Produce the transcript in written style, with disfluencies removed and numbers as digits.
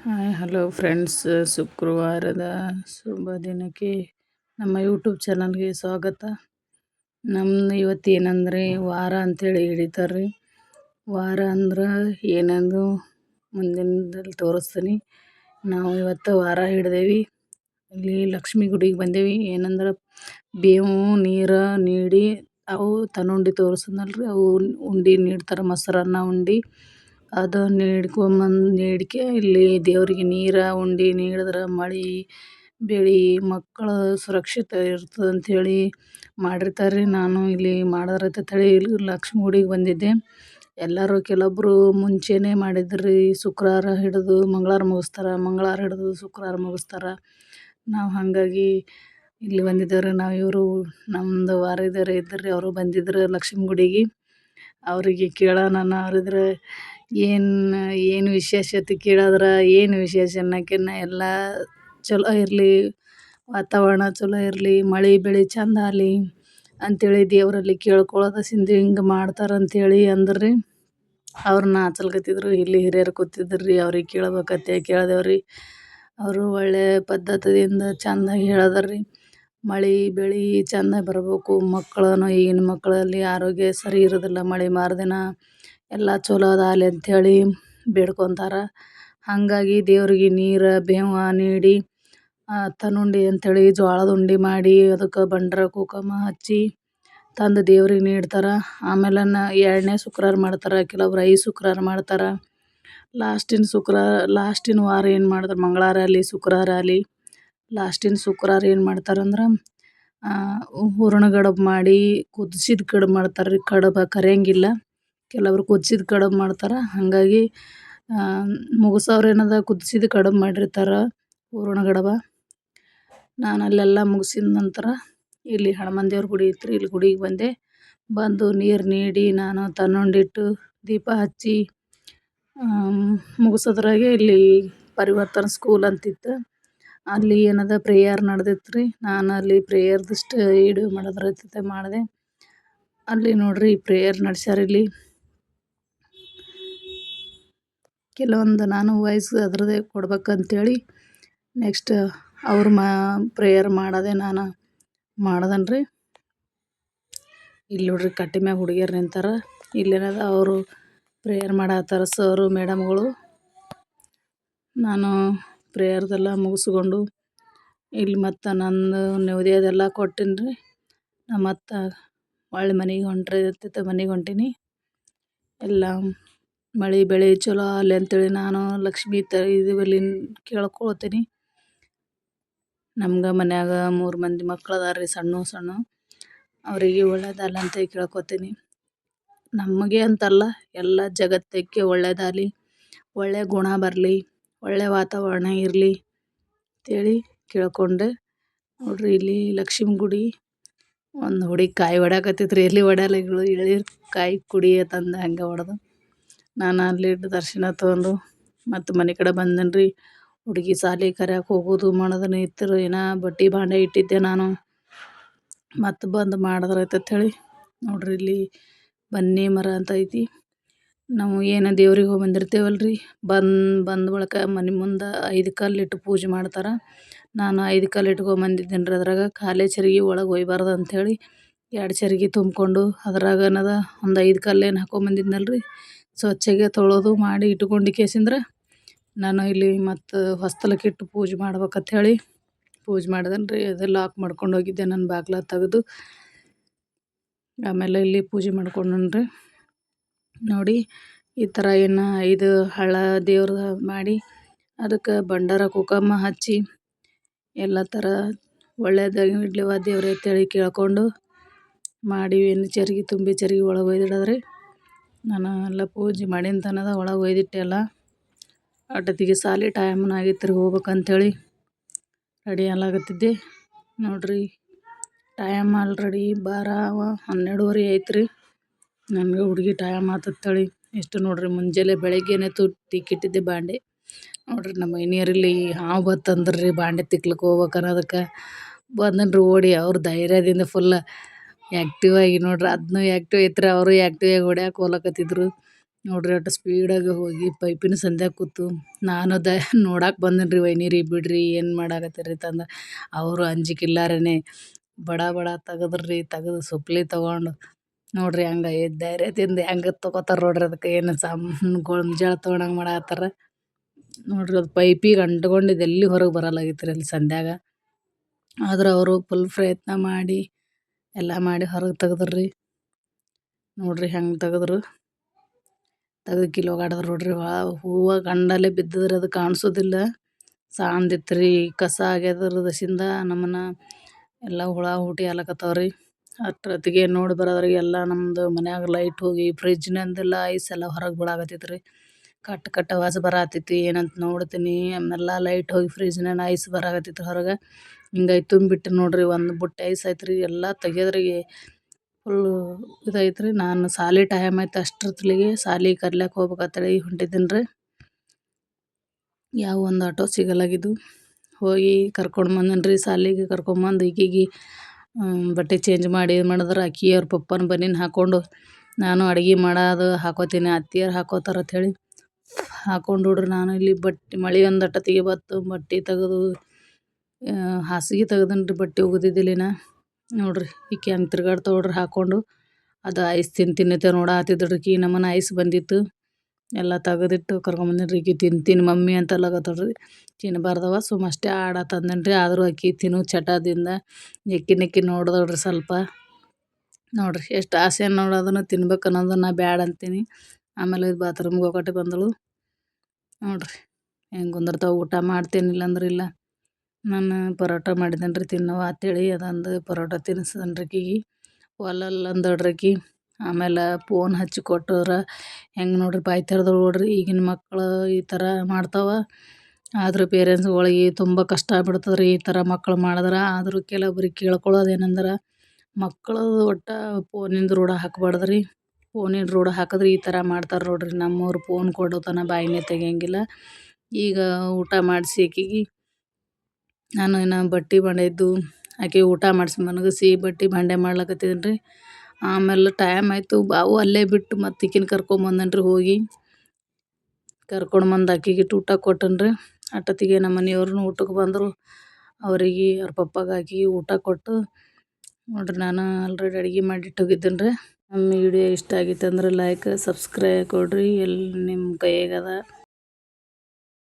Hi hello friends, ಶುಕ್ರವಾರದ ಶುಭ ದಿನಕ್ಕೆ ನಮ್ಮ ಯೂಟ್ಯೂಬ್ ಚಾನಲ್ಗೆ ಸ್ವಾಗತ. ನಮ್ದು ಇವತ್ತು ಏನಂದರೆ ವಾರ ಅಂಥೇಳಿ ಹಿಡಿತಾರೆ. ವಾರ ಅಂದ್ರೆ ಏನಂದು ಮುಂದಿನದಲ್ಲಿ ತೋರಿಸ್ತೀನಿ. ನಾವು ಇವತ್ತು ವಾರ ಹಿಡ್ದೇವಿ. ಇಲ್ಲಿ ಲಕ್ಷ್ಮಿ ಗುಡಿಗೆ ಬಂದೇವಿ. ಏನಂದ್ರೆ ಬೇವು ನೀರು ನೀಡಿ ಅವು ತನುಂಡಿ ತೋರಿಸಿದ್ನಲ್ರಿ, ಅವು ಉಂಡೆ ನೀಡ್ತಾರೆ, ಮೊಸರನ್ನ ಉಂಡೆ. ಅದು ನೀಡ್ಕೆ ಇಲ್ಲಿ ದೇವರಿಗೆ ನೀರು ಉಂಡೆ ನೀಡಿದ್ರೆ ಮಳೆ ಬೆಳೆ ಮಕ್ಕಳು ಸುರಕ್ಷಿತ ಇರ್ತದೆ ಅಂಥೇಳಿ ಮಾಡಿರ್ತಾರೆ ರೀ. ನಾನು ಇಲ್ಲಿ ಮಾಡೋದ್ರೈತೆ ಇಲ್ಲಿ ಲಕ್ಷ್ಮಿ ಗುಡಿಗೆ ಬಂದಿದ್ದೆ. ಎಲ್ಲರೂ ಕೆಲವೊಬ್ಬರು ಮುಂಚೆನೇ ಮಾಡಿದ್ರಿ, ಶುಕ್ರವಾರ ಹಿಡಿದು ಮಂಗಳವಾರ ಮುಗಿಸ್ತಾರೆ, ಮಂಗಳವಾರ ಹಿಡಿದು ಶುಕ್ರವಾರ ಮುಗಿಸ್ತಾರೆ. ನಾವು ಹಾಗಾಗಿ ಇಲ್ಲಿ ಬಂದಿದ್ದೇವೆ. ನಾವು ಇವರು ನಮ್ಮದು ವಾರದವ್ರು ಇದ್ದರು, ಅವರು ಬಂದಿದ್ರು ಲಕ್ಷ್ಮಿ ಗುಡಿಗೆ. ಅವರಿಗೆ ಕೇಳೋಣ ಅವರಿದ್ರೆ ಏನು ವಿಶೇಷತೆ ಕೇಳಿದ್ರೆ ಏನು ವಿಶೇಷ ಅನ್ನೋಕ್ಕಿಂತ ಎಲ್ಲ ಚಲೋ ಇರಲಿ, ವಾತಾವರಣ ಚಲೋ ಇರಲಿ, ಮಳೆ ಬೆಳೆ ಚಂದ ಆಗಲಿ ಅಂಥೇಳಿ ದೇವರಲ್ಲಿ ಕೇಳ್ಕೊಳ್ಳೋದು ಹಿಂಗೆ ಮಾಡ್ತಾರೆ ಅಂಥೇಳಿ ಅಂದ್ರಿ. ಅವ್ರನ್ನ ಹಚ್ಚಲ್ಕತ್ತಿದ್ರು. ಇಲ್ಲಿ ಹಿರಿಯರು ಕೂತಿದ್ರು ರೀ, ಅವ್ರಿಗೆ ಕೇಳ್ಬೇಕಂತ ಕೇಳ್ದೇವ್ರಿ. ಅವರು ಒಳ್ಳೆ ಪದ್ಧತಿಯಿಂದ ಚೆಂದಾಗಿ ಹೇಳಿದ್ರಿ. ಮಳೆ ಬೆಳೆ ಚೆಂದ ಬರಬೇಕು, ಮಕ್ಕಳನ್ನು ಈಗಿನ ಮಕ್ಕಳಲ್ಲಿ ಆರೋಗ್ಯ ಸರಿ ಇರೋದಿಲ್ಲ, ಮಳೆ ಮಾರ್ದಿನ ಎಲ್ಲ ಚಲೋ ಅದಾಗಲಿ ಅಂಥೇಳಿ ಬೇಡ್ಕೊತಾರೆ. ಹಾಗಾಗಿ ದೇವರಿಗೆ ನೀರು ಬೇವು ನೀಡಿ ತನುಂಡಿ ಅಂಥೇಳಿ ಜೋಳದ ಉಂಡೆ ಮಾಡಿ ಅದಕ್ಕೆ ಬಂಡರ ಕುಂಕುಮ ಹಚ್ಚಿ ತಂದು ದೇವ್ರಿಗೆ ನೀಡ್ತಾರೆ. ಆಮೇಲೆ ಎರಡನೇ ಶುಕ್ರವಾರ ಮಾಡ್ತಾರೆ, ಕೆಲವೊಬ್ರು 5 ಶುಕ್ರವಾರ ಮಾಡ್ತಾರೆ. ಲಾಸ್ಟಿನ ವಾರ ಏನು ಮಾಡ್ತಾರೆ, ಮಂಗಳವಾರ ಆಗಲಿ ಶುಕ್ರವಾರ ಆಗಲಿ ಲಾಸ್ಟಿನ ಶುಕ್ರವಾರ ಏನು ಮಾಡ್ತಾರಂದ್ರೆ ಹೂರಣ ಗಡಬು ಮಾಡಿ ಕುದಿಸಿದ ಕಡುಬು ಮಾಡ್ತಾರೆ ರೀ. ಕಡುಬು ಕರಿಯಂಗಿಲ್ಲ, ಕೆಲವರು ಕುದಿಸಿದ ಕಡುಬು ಮಾಡ್ತಾರೆ. ಹಾಗಾಗಿ ಮುಗಿಸೋರು ಏನದ ಕುದಿಸಿದ ಕಡುಬು ಮಾಡಿರ್ತಾರೆ, ಹೂರಣ ಗಡಬ. ನಾನು ಅಲ್ಲೆಲ್ಲ ಮುಗಿಸಿದ ನಂತರ ಇಲ್ಲಿ ಹನುಮಾನ್ ದೇವ್ರ ಗುಡಿ ಇತ್ತು ರೀ, ಇಲ್ಲಿ ಗುಡಿಗೆ ಬಂದು ನೀರು ನೀಡಿ ನಾನು ತನ್ನುಂಡಿಟ್ಟು ದೀಪ ಹಚ್ಚಿ ಮುಗಿಸೋದ್ರಾಗೆ ಇಲ್ಲಿ ಪರಿವರ್ತನ ಸ್ಕೂಲ್ ಅಂತಿತ್ತು, ಅಲ್ಲಿ ಏನದ ಪ್ರೇಯರ್ ನಡೆದಿತ್ತು ರೀ. ನಾನು ಅಲ್ಲಿ ಪ್ರೇಯರ್ದಷ್ಟು ವಿಡಿಯೋ ಮಾಡೋದ್ರೈತೆ ಮಾಡಿದೆ. ಅಲ್ಲಿ ನೋಡ್ರಿ ಪ್ರೇಯರ್ ನಡೆಸ್ಯಾರ. ಇಲ್ಲಿ ಕೆಲವೊಂದು ನಾನು ವಾಯ್ಸ್ ಅದ್ರದ್ದೇ ಕೊಡ್ಬೇಕಂತೇಳಿ ನೆಕ್ಸ್ಟ್ ಅವ್ರು ಪ್ರೇಯರ್ ಮಾಡೋದೇ ನಾನು ಮಾಡ್ದನ್ರಿ. ಇಲ್ಲಿ ನೋಡ್ರಿ ಕಟ್ಟಿ ಮ್ಯಾಗ ಹುಡುಗಿಯರು ನಿಂತಾರ. ಇಲ್ಲೇನದ ಅವರು ಪ್ರೇಯರ್ ಮಾಡತ್ತಾರ, ಸರು ಮೇಡಮ್ಗಳು. ನಾನು ಪ್ರೇಯರ್ದೆಲ್ಲ ಮುಗಿಸ್ಕೊಂಡು ಇಲ್ಲಿ ಮತ್ತು ನಂದು ನೈವೇದ್ಯದೆಲ್ಲ ಕೊಟ್ಟಿನಿ ರೀ. ಮತ್ತು ಹೊಳ್ಳಿ ಮನೆಗೆ ಹೊಂಟೀನಿ. ಎಲ್ಲ ಮಳೆ ಬೆಳೆ ಚಲೋ ಆಗಲಿ ಅಂಥೇಳಿ ನಾನು ಲಕ್ಷ್ಮೀ ಇದರಲ್ಲಿ ಕೇಳ್ಕೊಳ್ತೀನಿ. ನಮ್ಗೆ ಮನ್ಯಾಗ 3 ಮಂದಿ ಮಕ್ಳು ಅದಾರ ರೀ, ಸಣ್ಣ ಅವರಿಗೆ ಒಳ್ಳೇದಾಗಲಿ ಅಂತ ಕೇಳ್ಕೊತೀನಿ. ನಮಗೆ ಅಂತಲ್ಲ, ಎಲ್ಲ ಜಗತ್ತಕ್ಕೆ ಒಳ್ಳೇದಾಗಲಿ, ಒಳ್ಳೆ ಗುಣ ಬರಲಿ, ಒಳ್ಳೆ ವಾತಾವರಣ ಇರಲಿ ಅಂತೇಳಿ ಕೇಳ್ಕೊಂಡೆ. ನೋಡ್ರಿ ಇಲ್ಲಿ ಲಕ್ಷ್ಮಿ ಗುಡಿ. ಒಂದು ಹುಡುಗಿ ಕಾಯಿ ಹೊಡ್ಯಾಕತ್ತಿತ್ತು ರೀ, ಎಲ್ಲಿ ಹೊಡ್ಯಲ್ಲ ಎಳೀರು ಕಾಯಿ ಕುಡಿಯತ್ತಂದು ಹಂಗೆ ಹೊಡೆದು ನಾನು ಅಲ್ಲಿಟ್ಟು ದರ್ಶನ ತೊಗೊಂಡು ಮತ್ತು ಮನೆ ಕಡೆ ಬಂದೇನಿ ರೀ. ಹುಡುಗಿ ಶಾಲೆಗೆ ಕರ್ಯಾಕೆ ಹೋಗೋದು ಮಾಡೋದನ್ನ ಇತ್ತು. ಏನೋ ಬಟ್ಟೆ ಭಾಂಡೆ ಇಟ್ಟಿದ್ದೆ ನಾನು, ಮತ್ತು ಬಂದು ಮಾಡಿದ್ರೈತೆ ಅಂಥೇಳಿ. ನೋಡ್ರಿ ಇಲ್ಲಿ ಬನ್ನಿ ಮರ ಅಂತ ಐತಿ. ನಾವು ಏನು ದೇವ್ರಿಗೆ ಹೋಗಿ ಬಂದಿರ್ತೇವಲ್ಲ ರೀ, ಬಂದ ಬಳಿಕ ಮನೆ ಮುಂದೆ 5 ಕಲ್ಲಿಟ್ಟು ಪೂಜೆ ಮಾಡ್ತಾರೆ. ನಾನು 5 ಕಲ್ಲು ಇಟ್ಕೊಂಬಂದಿದ್ದೀನಿ ರೀ. ಅದ್ರಾಗ ಖಾಲಿ ಚರ್ಗಿ ಒಳಗೆ ಒಯ್ಬಾರ್ದು ಅಂಥೇಳಿ 2 ಚರ್ಗಿ ತುಂಬಿಕೊಂಡು ಅದ್ರಾಗನದ ಒಂದು 5 ಕಲ್ಲೇನು ಹಾಕೊಂಬಂದಿದ್ನಲ್ಲ ರೀ, ಸ್ವಚ್ಛಗೆ ತೊಳೆದು ಮಾಡಿ ಇಟ್ಕೊಂಡು ಕೇಸಿಂದ್ರೆ ನಾನು ಇಲ್ಲಿ ಮತ್ತು ಹೊಸ್ತಲಕ್ಕಿಟ್ಟು ಪೂಜೆ ಮಾಡ್ಬೇಕಂಥೇಳಿ ಪೂಜೆ ಮಾಡ್ದೇನೆ ರೀ. ಅದು ಲಾಕ್ ಮಾಡ್ಕೊಂಡು ಹೋಗಿದ್ದೆ, ನನ್ನ ಬಾಗ್ಲ ತೆಗೆದು. ಆಮೇಲೆ ಇಲ್ಲಿ ಪೂಜೆ ಮಾಡ್ಕೊಂಡ್ರಿ. ನೋಡಿ ಈ ಥರ ಏನು 5 ಹಳ್ಳ ದೇವ್ರ ಮಾಡಿ ಅದಕ್ಕೆ ಬಂಡಾರ ಕುಂಕುಮ ಹಚ್ಚಿ ಎಲ್ಲ ಥರ ಒಳ್ಳೇದಾಗಿ ಇಡ್ಲಿವ ದೇವ್ರೆ ಅಂತೇಳಿ ಕೇಳ್ಕೊಂಡು ಮಾಡಿ ಚರ್ಗಿ ತುಂಬಿ ಚರ್ಗಿ ಒಳಗೆ ಒಯ್ದಿಡೋದ್ರಿ. ನಾನು ಎಲ್ಲ ಪೂಜೆ ಮಾಡಿನ ತನದ ಒಳಗೆ ಒಯ್ದಿಟ್ಟೆ ಎಲ್ಲ. ಅಟತಿಗೆ ಸಾಲಿ ಟೈಮ್ನ ಆಗಿತ್ತು ರೀ, ಹೋಗ್ಬೇಕಂತೇಳಿ ರೆಡಿ ಆಗತ್ತಿದ್ದೆ. ನೋಡ್ರಿ ಟೈಮ್ ಆಲ್ರೆಡಿ 12:30 ಆಯ್ತು ರೀ. ನನಗೆ ಹುಡುಗಿ ಟೈಮ್ ಆತತ್ತೇಳಿ ಎಷ್ಟು ನೋಡ್ರಿ ಮುಂಜಾನೆ ಬೆಳಗ್ಗೆನೇ ತಿಕ್ಕಿಟ್ಟಿದ್ದೆ ಬಾಂಡೆ. ನೋಡ್ರಿ ನಮ್ಮ ಮನೆಯವ್ರಲ್ಲಿ ಹಾವು ಬತ್ತಂದ್ರೆ ರೀ ಬಾಂಡೆ ತಿಕ್ಲಿಕ್ಕೆ ಹೋಗ್ಬೇಕು ಅನ್ನೋದಕ್ಕೆ ಬಂದನ್ರಿ ಓಡಿ. ಅವ್ರ ಧೈರ್ಯದಿಂದ ಫುಲ್ ಆ್ಯಕ್ಟಿವ್ ಆಗಿ ನೋಡ್ರಿ, ಅದನ್ನೂ ಆ್ಯಕ್ಟಿವ್ ಐತ್ರಿ, ಅವರು ಆ್ಯಕ್ಟಿವ್ ಆಗಿ ಹೊಡ್ಯಾಕೆ ಹೋಗ್ಲಕತ್ತಿದ್ರು. ನೋಡ್ರಿ ಅಷ್ಟು ಸ್ಪೀಡಾಗಿ ಹೋಗಿ ಪೈಪಿನ ಸಂದ್ಯಾಗ ಕೂತು ನಾನು ನೋಡಕ್ಕೆ ಬಂದೇನ್ರಿ ವೈನಿರಿ ಬಿಡ್ರಿ ಏನು ಮಾಡಾಕತ್ತೀರಿ ತಂದ ಅವರು ಅಂಜಿಕಿಲ್ಲಾರನೆ ಬಡ ಬಡ ತೆಗದ್ರಿ ತೆಗೆದು ಸುಪ್ಲಿ ತೊಗೊಂಡು ನೋಡ್ರಿ ಹಂಗೆ ಧೈರ್ಯದಿಂದ ಹೆಂಗೆ ತೊಗೋತಾರೆ ನೋಡ್ರಿ ಅದಕ್ಕೆ ಏನು ಗೊಂಜಾಳ ತೊಗೊಂಡಂಗೆ ಮಾಡಾತ್ತಾರ ನೋಡ್ರಿ ಅದು ಪೈಪಿಗೆ ಅಂಟ್ಕೊಂಡಿದ್ದು ಎಲ್ಲಿ ಹೊರಗೆ ಬರಲ್ಲಾಗಿತ್ತು ರೀ ಅಲ್ಲಿ ಸಂದ್ಯಾಗ ಆದ್ರೆ ಅವರು ಫುಲ್ ಪ್ರಯತ್ನ ಮಾಡಿ ಎಲ್ಲ ಮಾಡಿ ಹೊರಗೆ ತೆಗೆದ್ರಿ ನೋಡ್ರಿ ಹೆಂಗೆ ತೆಗೆದ್ರು ತೆಗೆದು ಕಿಲೋಗಾಡಿದ್ರು ನೋಡ್ರಿ ಹೂವು ಗಂಡಲ್ಲೇ ಬಿದ್ದದ್ರಿ ಅದು ಕಾಣಿಸೋದಿಲ್ಲ ಸಾಂದಿತ್ತು ರೀ ಕಸ ಆಗ್ಯದ್ರದಸಿಂದ ನಮ್ಮನ್ನ ಎಲ್ಲ ಹುಳ ಹುಟಿ ಆಲಕತ್ತಾವ್ರಿ ಅಷ್ಟೊತ್ತಿಗೆ ನೋಡಿ ಬರೋದ್ರಿಗೆ ಎಲ್ಲ ನಮ್ಮದು ಮನ್ಯಾಗ ಲೈಟ್ ಹೋಗಿ ಫ್ರಿಜ್ನಿಂದೆಲ್ಲ ಐಸ್ ಎಲ್ಲ ಹೊರಗೆ ಬೀಳಾಕತ್ತಿತ್ತು ರೀ ಕಟ್ ವಾಸ ಬರತ್ತಿತ್ತು ಏನಂತ ನೋಡ್ತೀನಿ ಆಮೆಲ್ಲ ಲೈಟ್ ಹೋಗಿ ಫ್ರಿಜ್ನಾಗ ಐಸ್ ಬರಾಕತ್ತಿತ್ತು ಹೊರಗೆ ಹಿಂಗಾಗಿ ತುಂಬಿಟ್ಟು ನೋಡ್ರಿ ಒಂದು ಬುಟ್ಟಿ ಐಸ್ ಐತೆ ರೀ ಎಲ್ಲ ತೆಗೆದ್ರಿಗೆ ಫುಲ್ಲು ಇದೈತೆ ರೀ ನಾನು ಸಾಲಿ ಟೈಮ್ ಆಯ್ತು ಅಷ್ಟೊತ್ತಿಗೆ ಸಾಲಿಗೆ ಕರ್ಲ್ಯಾಕೆ ಹೋಗ್ಬೇಕಂತೇಳಿ ಹೊಂಟಿದ್ದೀನಿ ರೀ ಯಾವ ಒಂದು ಆಟೋ ಸಿಗಲಾಗಿದ್ದು ಹೋಗಿ ಕರ್ಕೊಂಡು ಬಂದನು ರೀ ಸಾಲಿಗೆ ಕರ್ಕೊಂಬಂದು ಈಕಿಗೆ ಬಟ್ಟೆ ಚೇಂಜ್ ಮಾಡಿ ಇದು ಮಾಡಿದ್ರೆ ಆಕಿ ಅವ್ರ ಪಪ್ಪನ ಬನೀನು ಹಾಕ್ಕೊಂಡು ನಾನು ಅಡುಗೆ ಮಾಡೋದು ಹಾಕೋತೀನಿ ಅತ್ತಿಯರು ಹಾಕೋತಾರ ಅಂಥೇಳಿ ಹಾಕೊಂಡು ನೋಡ್ರಿ ನಾನು ಇಲ್ಲಿ ಬಟ್ಟೆ ಮಳೆ ಒಂದು ಅಟ್ಟತ್ತಿಗೆ ಬತ್ತು ಬಟ್ಟೆ ತೆಗೆದು ಹಾಸಿಗೆ ತೆಗ್ದನ್ ರೀ ಬಟ್ಟೆ ಒಗ್ದಿದ್ದಿಲ್ಲಿನ ನೋಡ್ರಿ ಈಕೆ ಹಂಗೆ ತಿರ್ಗಾಡ್ತಾ ನೋಡ್ರಿ ಹಾಕ್ಕೊಂಡು ಅದು ಐಸ್ ತಿಂತೆ ನೋಡಾತಿದ್ರಿ ಈಕಿ ನಮ್ಮನೆ ಐಸ್ ಬಂದಿತ್ತು ಎಲ್ಲ ತೆಗೆದಿಟ್ಟು ಕರ್ಕೊಂಬಂದಿನಿ ರೀ ಈಕಿ ತಿಂತೀನಿ ಮಮ್ಮಿ ಅಂತಲ್ಲಕತ್ತಳ್ರಿ ತಿನ್ನಬಾರ್ದವ ಸುಮ್ಮ ಅಷ್ಟೇ ಆಡತ್ತಂದನ್ ರೀ ಆದರೂ ಆಕಿ ತಿನ್ನು ಚಟದಿಂದ ನೆಕ್ಕಿ ನೆಕ್ಕಿ ನೋಡ್ದಳ್ರಿ ಸ್ವಲ್ಪ ನೋಡ್ರಿ ಎಷ್ಟು ಆಸೆ ನೋಡೋದನ್ನು ತಿನ್ಬೇಕು ಅನ್ನೋದನ್ನ ನಾ ಬ್ಯಾಡ ಅಂತೀನಿ ಆಮೇಲೆ ಬಾತ್ರೂಮ್ಗೆ ಹೋಗಟ್ಟೆ ಬಂದಳು ನೋಡ್ರಿ ಹೆಂಗೆ ಕುಂದಿರ್ತಾವೆ ಊಟ ಮಾಡ್ತೀನಿ ಇಲ್ಲಂದ್ರೆ ಇಲ್ಲ ನಾನು ಪರೋಟ ಮಾಡಿದ್ದೇನೆ ರೀ ತಿನ್ನವ ಅಂತೇಳಿ ಅದೊಂದು ಪರೋಟ ತಿನ್ನಿಸಿದನ್ ರೀ ಆಕಿಗೆ ಒಲ್ಲಲ್ಲ ಅಂದಳ್ರಿ ಆಕಿ ಆಮೇಲೆ ಫೋನ್ ಹಚ್ಚಿ ಕೊಟ್ಟವ್ರೆ ಹೆಂಗೆ ನೋಡ್ರಿ ಬಾಯಿ ತೆರೆದಳು ನೋಡ್ರಿ ಈಗಿನ ಮಕ್ಕಳು ಈ ಥರ ಮಾಡ್ತಾವೆ ಆದರೂ ಪೇರೆಂಟ್ಸ್ಗಳಿಗೆ ತುಂಬ ಕಷ್ಟ ಆಗ್ಬಿಡ್ತದೆ ರೀ ಈ ಥರ ಮಕ್ಳು ಮಾಡಿದ್ರೆ ಆದರೂ ಕೆಲವೊಬ್ರಿಗೆ ಕೇಳ್ಕೊಳ್ಳೋದು ಏನಂದ್ರೆ ಮಕ್ಕಳು ಒಟ್ಟು ಫೋನಿಂದ ರೂಢ ಹಾಕಬಾರ್ದು ರೀ ಫೋನಿನ ರೂಢ ಹಾಕಿದ್ರೆ ಈ ಥರ ಮಾಡ್ತಾರೆ ನೋಡ್ರಿ ನಮ್ಮವ್ರು ಫೋನ್ ಕೊಡೋತನ ಬಾಯಿನೇ ತೆಗಿಯಂಗಿಲ್ಲ ಈಗ ಊಟ ಮಾಡಿಸಿ ಆಕಿಗೆ ನಾನು ಇನ್ನು ಬಟ್ಟೆ ಬಂಡೆ ಇದ್ದು ಆಕೆ ಊಟ ಮಾಡಿಸಿ ಮನಗಿಸಿ ಬಟ್ಟೆ ಬಂಡೆ ಮಾಡ್ಲಕತ್ತಿದ್ದೀನಿ ರೀ ಆಮೇಲೆ ಟೈಮ್ ಆಯಿತು ಬಾವು ಅಲ್ಲೇ ಬಿಟ್ಟು ಮತ್ತೆ ಈಕಿನ ಕರ್ಕೊಂಬಂದನ್ ರೀ ಹೋಗಿ ಕರ್ಕೊಂಡು ಬಂದು ಆಕಿಗೆ ಊಟ ಕೊಟ್ಟನ್ ರೀ ಅಷ್ಟೊತ್ತಿಗೆ ನಮ್ಮ ಮನೆಯವ್ರನ್ನೂ ಊಟಕ್ಕೆ ಬಂದರು ಅವರಿಗೆ ಅವ್ರ ಪಪ್ಪಗೆ ಆಕಿಗೆ ಊಟ ಕೊಟ್ಟು ನೋಡ್ರಿ ನಾನು ಆಲ್ರೆಡಿ ಅಡುಗೆ ಮಾಡಿಟ್ಟು ಹೋಗಿದ್ದೇನೆ ರೀ ನಮ್ಮ ವಿಡಿಯೋ ಇಷ್ಟ ಆಗಿತ್ತು ಅಂದ್ರೆ ಲೈಕ್ ಸಬ್ಸ್ಕ್ರೈಬ್ ಕೊಡಿರಿ ಎಲ್ಲಿ ನಿಮ್ಮ ಕೈಯಾಗದ